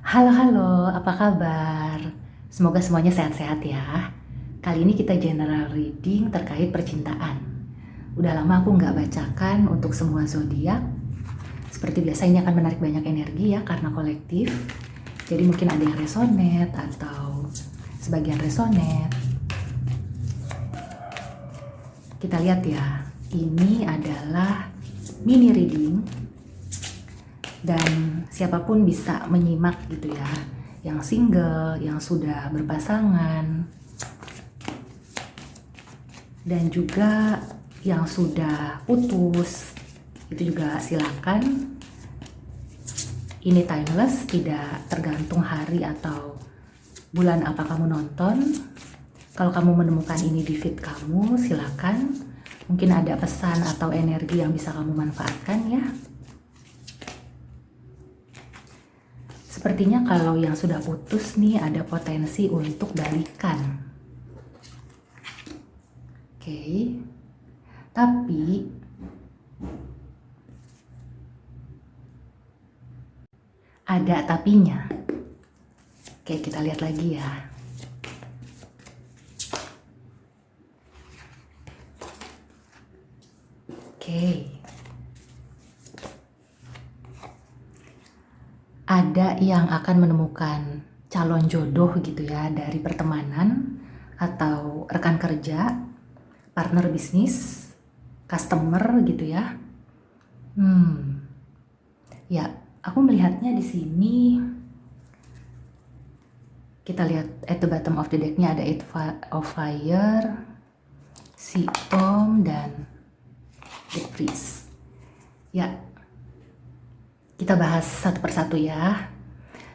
Halo halo, apa kabar? Semoga semuanya sehat-sehat ya. Kali ini kita general reading terkait percintaan. Udah lama aku nggak bacakan untuk semua zodiak. Seperti biasa ini akan menarik banyak energi ya karena kolektif. Jadi mungkin ada yang resonate atau sebagian resonate. Kita lihat ya, ini adalah mini reading dan siapapun bisa menyimak gitu ya, yang single, yang sudah berpasangan, dan juga yang sudah putus, itu juga silakan. Ini timeless, tidak tergantung hari atau bulan apa kamu nonton. Kalau kamu menemukan ini di feed kamu, silakan. Mungkin ada pesan atau energi yang bisa kamu manfaatkan ya. Sepertinya kalau yang sudah putus nih ada potensi untuk balikan. Oke. Tapi ada tapinya. Oke, kita lihat lagi ya. Oke. Ada yang akan menemukan calon jodoh gitu ya dari pertemanan atau rekan kerja, partner bisnis, customer gitu ya. Ya, aku melihatnya di sini. Kita lihat at the bottom of the deck-nya ada Eight of Fire, si Tom, dan The Priest. Ya, kita bahas satu persatu ya.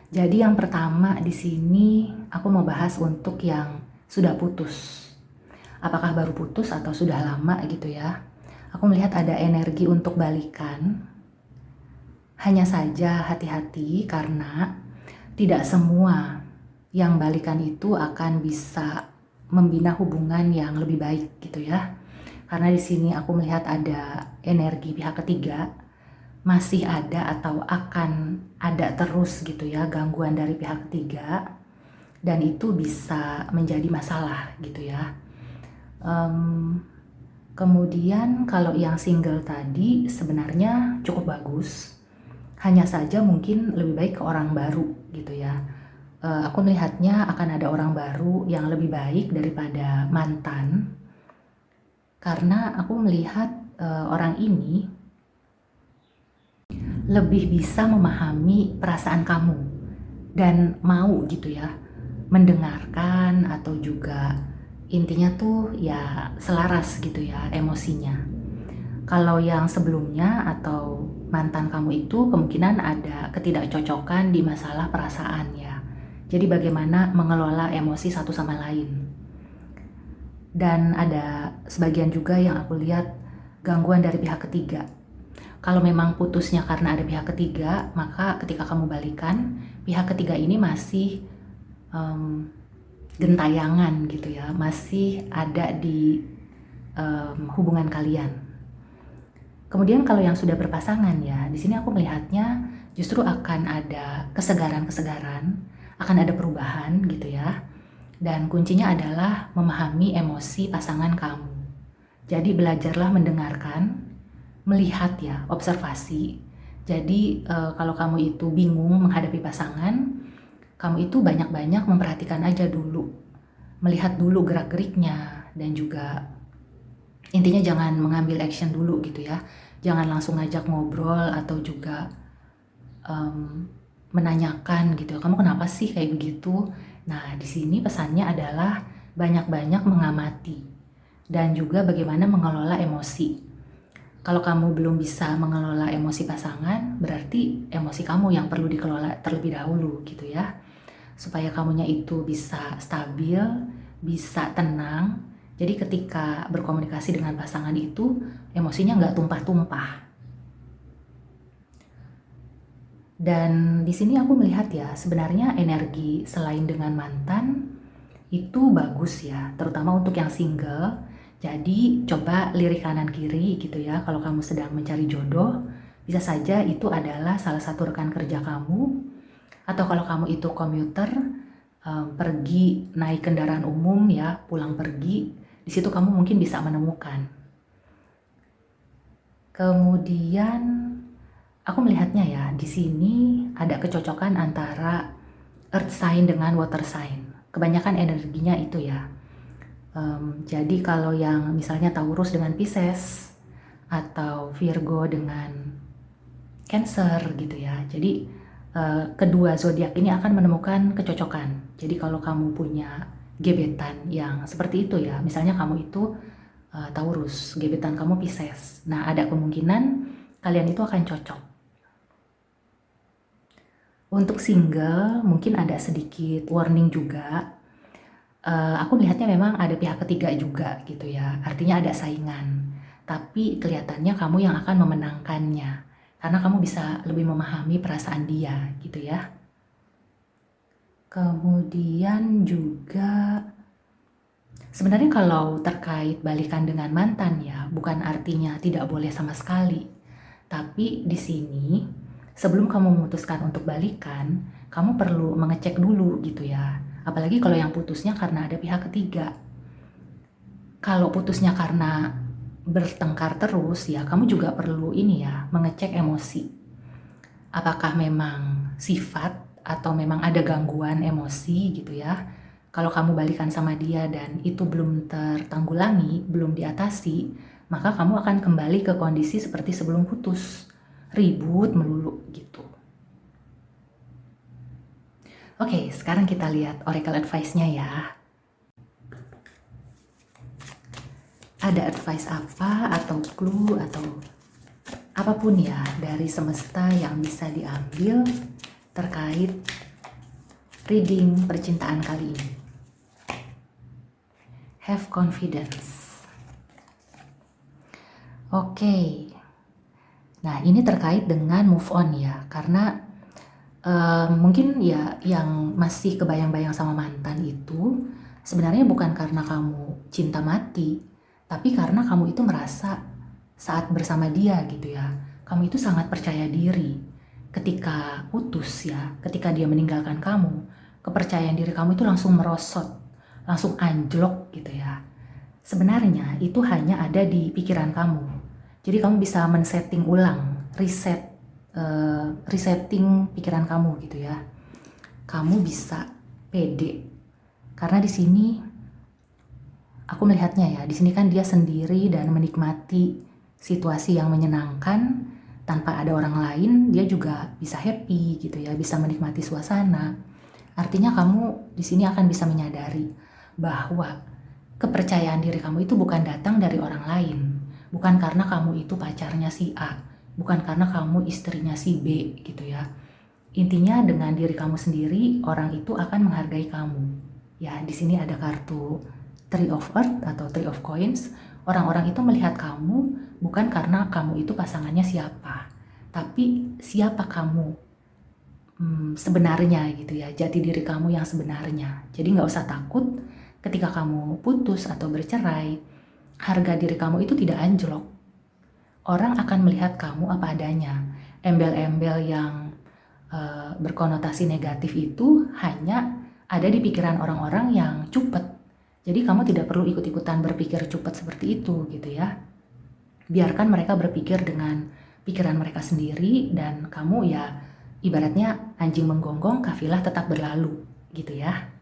Jadi yang pertama di sini aku mau bahas untuk yang sudah putus. Apakah baru putus atau sudah lama gitu ya. Aku melihat ada energi untuk balikan. Hanya saja hati-hati karena tidak semua yang balikan itu akan bisa membina hubungan yang lebih baik gitu ya. Karena di sini aku melihat ada energi pihak ketiga, masih ada atau akan ada terus gitu ya gangguan dari pihak ketiga, dan itu bisa menjadi masalah gitu ya. Kemudian kalau yang single tadi sebenarnya cukup bagus, hanya saja mungkin lebih baik ke orang baru gitu ya. Aku melihatnya akan ada orang baru yang lebih baik daripada mantan, karena aku melihat orang ini lebih bisa memahami perasaan kamu dan mau gitu ya mendengarkan, atau juga intinya tuh ya selaras gitu ya emosinya. Kalau yang sebelumnya atau mantan kamu itu kemungkinan ada ketidakcocokan di masalah perasaan ya. Jadi bagaimana mengelola emosi satu sama lain. Dan ada sebagian juga yang aku lihat gangguan dari pihak ketiga. Kalau memang putusnya karena ada pihak ketiga, maka ketika kamu balikan, pihak ketiga ini masih gentayangan gitu ya, masih ada di hubungan kalian. Kemudian kalau yang sudah berpasangan ya, di sini aku melihatnya justru akan ada kesegaran-kesegaran, akan ada perubahan gitu ya. Dan kuncinya adalah memahami emosi pasangan kamu. Jadi belajarlah mendengarkan, melihat ya, observasi. Jadi kalau kamu itu bingung menghadapi pasangan, kamu itu banyak-banyak memperhatikan aja dulu. Melihat dulu gerak-geriknya, dan juga intinya jangan mengambil action dulu gitu ya. Jangan langsung ngajak ngobrol atau juga menanyakan gitu, kamu kenapa sih kayak begitu. Nah, di sini pesannya adalah banyak-banyak mengamati dan juga bagaimana mengelola emosi. Kalau kamu belum bisa mengelola emosi pasangan, berarti emosi kamu yang perlu dikelola terlebih dahulu gitu ya. Supaya kamunya itu bisa stabil, bisa tenang. Jadi ketika berkomunikasi dengan pasangan itu, emosinya nggak tumpah-tumpah. Dan di sini aku melihat ya, sebenarnya energi selain dengan mantan itu bagus ya, terutama untuk yang single. Jadi coba lirik kanan kiri gitu ya, kalau kamu sedang mencari jodoh, bisa saja itu adalah salah satu rekan kerja kamu, Atau kalau kamu itu komuter, pergi naik kendaraan umum ya, pulang pergi, di situ kamu mungkin bisa menemukan. Kemudian aku melihatnya ya, di sini ada kecocokan antara earth sign dengan water sign. Kebanyakan energinya itu ya. Jadi kalau yang misalnya Taurus dengan Pisces atau Virgo dengan Cancer gitu ya. Jadi kedua zodiak ini akan menemukan kecocokan. Jadi kalau kamu punya gebetan yang seperti itu ya, misalnya kamu itu Taurus, gebetan kamu Pisces. Nah, ada kemungkinan kalian itu akan cocok. Untuk single mungkin ada sedikit warning juga. Aku melihatnya memang ada pihak ketiga juga gitu ya. Artinya ada saingan. Tapi kelihatannya kamu yang akan memenangkannya. Karena kamu bisa lebih memahami perasaan dia gitu ya. Kemudian juga sebenarnya kalau terkait balikan dengan mantan ya, bukan artinya tidak boleh sama sekali. Tapi di sini sebelum kamu memutuskan untuk balikan, kamu perlu mengecek dulu gitu ya. Apalagi kalau yang putusnya karena ada pihak ketiga. Kalau putusnya karena bertengkar terus ya, kamu juga perlu ini ya, mengecek emosi. Apakah memang sifat atau memang ada gangguan emosi gitu ya. Kalau kamu balikan sama dia dan itu belum tertanggulangi, belum diatasi, maka kamu akan kembali ke kondisi seperti sebelum putus. Ribut melulu gitu. Oke, sekarang kita lihat oracle advice-nya ya. Ada advice apa atau clue atau apapun ya dari semesta yang bisa diambil terkait reading percintaan kali ini. Have confidence. Oke. Nah, ini terkait dengan move on ya, karena mungkin ya yang masih kebayang-bayang sama mantan itu sebenarnya bukan karena kamu cinta mati, tapi karena kamu itu merasa saat bersama dia gitu ya, kamu itu sangat percaya diri. Ketika putus ya, ketika dia meninggalkan kamu, kepercayaan diri kamu itu langsung merosot, langsung anjlok gitu ya. Sebenarnya itu hanya ada di pikiran kamu. Jadi kamu bisa men-setting ulang, resetting pikiran kamu gitu ya. Kamu bisa pede. Karena di sini aku melihatnya ya, di sini kan dia sendiri dan menikmati situasi yang menyenangkan tanpa ada orang lain, dia juga bisa happy gitu ya, bisa menikmati suasana. Artinya kamu di sini akan bisa menyadari bahwa kepercayaan diri kamu itu bukan datang dari orang lain, bukan karena kamu itu pacarnya si A, bukan karena kamu istrinya si B gitu ya. Intinya dengan diri kamu sendiri, orang itu akan menghargai kamu. Ya, di sini ada kartu Three of Earth atau Three of Coins. Orang-orang itu melihat kamu bukan karena kamu itu pasangannya siapa, tapi siapa kamu sebenarnya gitu ya, jati diri kamu yang sebenarnya. Jadi nggak usah takut ketika kamu putus atau bercerai, harga diri kamu itu tidak anjlok. Orang akan melihat kamu apa adanya. Embel-embel yang berkonotasi negatif itu hanya ada di pikiran orang-orang yang cupet. Jadi kamu tidak perlu ikut-ikutan berpikir cupet seperti itu gitu ya. Biarkan mereka berpikir dengan pikiran mereka sendiri dan kamu ya ibaratnya anjing menggonggong, kafilah tetap berlalu gitu ya.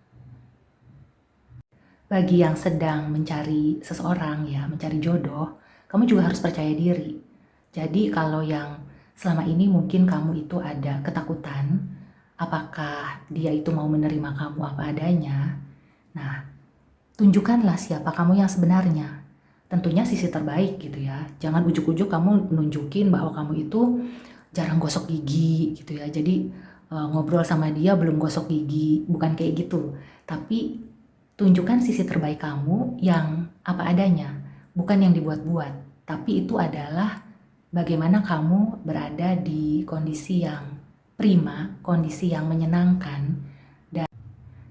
Bagi yang sedang mencari seseorang ya, mencari jodoh, kamu juga harus percaya diri. Jadi kalau yang selama ini mungkin kamu itu ada ketakutan, apakah dia itu mau menerima kamu apa adanya. Nah, tunjukkanlah siapa kamu yang sebenarnya. Tentunya sisi terbaik gitu ya. Jangan ujuk-ujuk kamu nunjukin bahwa kamu itu jarang gosok gigi gitu ya. Jadi ngobrol sama dia belum gosok gigi, bukan kayak gitu. Tapi tunjukkan sisi terbaik kamu yang apa adanya, bukan yang dibuat-buat. Tapi itu adalah bagaimana kamu berada di kondisi yang prima, kondisi yang menyenangkan. Dan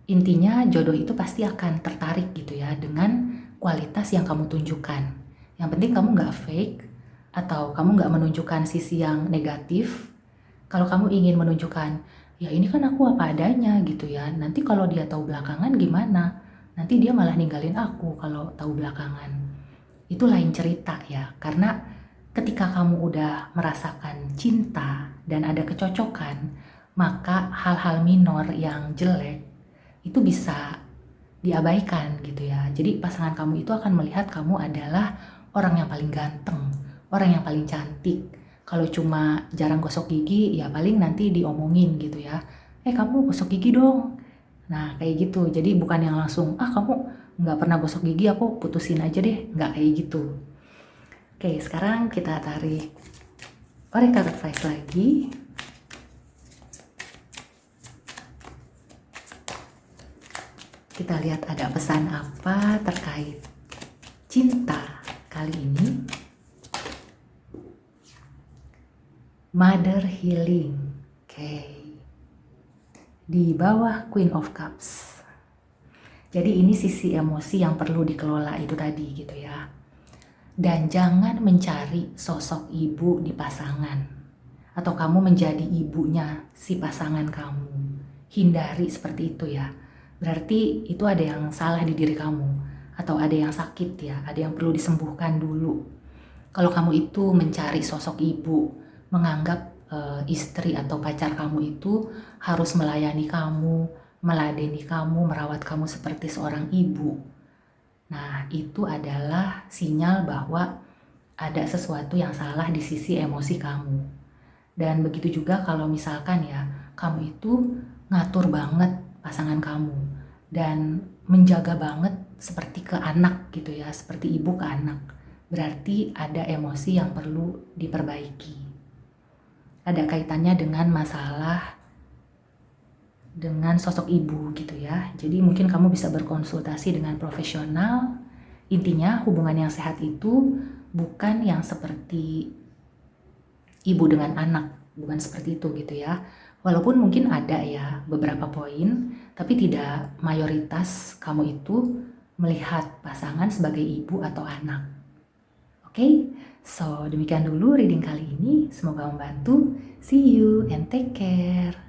intinya jodoh itu pasti akan tertarik gitu ya dengan kualitas yang kamu tunjukkan. Yang penting kamu nggak fake atau kamu nggak menunjukkan sisi yang negatif. Kalau kamu ingin menunjukkan ya ini kan aku apa adanya gitu ya. Nanti kalau dia tahu belakangan gimana? Nanti dia malah ninggalin aku kalau tahu belakangan. Itu lain cerita ya, karena ketika kamu udah merasakan cinta dan ada kecocokan, maka hal-hal minor yang jelek itu bisa diabaikan gitu ya. Jadi pasangan kamu itu akan melihat kamu adalah orang yang paling ganteng, orang yang paling cantik. Kalau cuma jarang gosok gigi, ya paling nanti diomongin gitu ya. Kamu gosok gigi dong. Nah kayak gitu. Jadi bukan yang langsung, kamu nggak pernah gosok gigi, aku putusin aja deh. Nggak kayak gitu. Oke, sekarang kita tarik oracle advice lagi. Kita lihat ada pesan apa terkait cinta kali ini. Mother healing. Oke. Di bawah Queen of Cups. Jadi ini sisi emosi yang perlu dikelola itu tadi gitu ya. Dan jangan mencari sosok ibu di pasangan. Atau kamu menjadi ibunya si pasangan kamu. Hindari seperti itu ya. Berarti itu ada yang salah di diri kamu. Atau ada yang sakit ya. Ada yang perlu disembuhkan dulu. Kalau kamu itu mencari sosok ibu, menganggap istri atau pacar kamu itu harus melayani kamu, meladeni kamu, merawat kamu seperti seorang ibu. Nah, itu adalah sinyal bahwa ada sesuatu yang salah di sisi emosi kamu. Dan begitu juga kalau misalkan ya, kamu itu ngatur banget pasangan kamu dan menjaga banget seperti ke anak gitu ya, seperti ibu ke anak. Berarti ada emosi yang perlu diperbaiki. Ada kaitannya dengan masalah dengan sosok ibu gitu ya. Jadi mungkin kamu bisa berkonsultasi dengan profesional. Intinya hubungan yang sehat itu bukan yang seperti ibu dengan anak, bukan seperti itu gitu ya. Walaupun mungkin ada ya beberapa poin, tapi tidak mayoritas kamu itu melihat pasangan sebagai ibu atau anak. Oke, so demikian dulu reading kali ini. Semoga membantu. See you and take care.